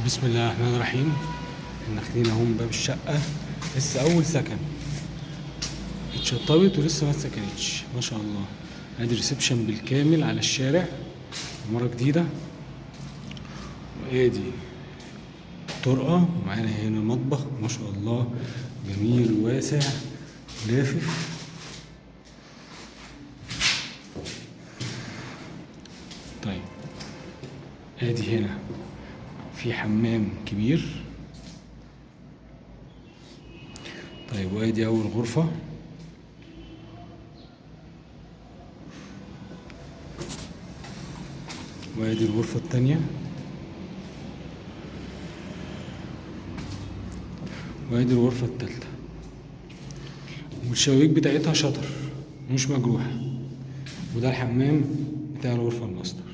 بسم الله الرحمن الرحيم. احنا داخلين اهو من باب الشقة، لسه أول سكن، اتشطبت ولسه ما اتسكنتش ما شاء الله. ادي ريسبشن بالكامل على الشارع، عمارة جديدة. وادي طرقة، ومعانا هنا مطبخ ما شاء الله جميل وواسع لافف. طيب ادي هنا في حمام كبير. طيب وادي اول غرفة، وادي الغرفة التانية، وادي الغرفة التالتة. والشبابيك بتاعتها شطر مش مجروحة. وده الحمام بتاع الغرفة الماستر.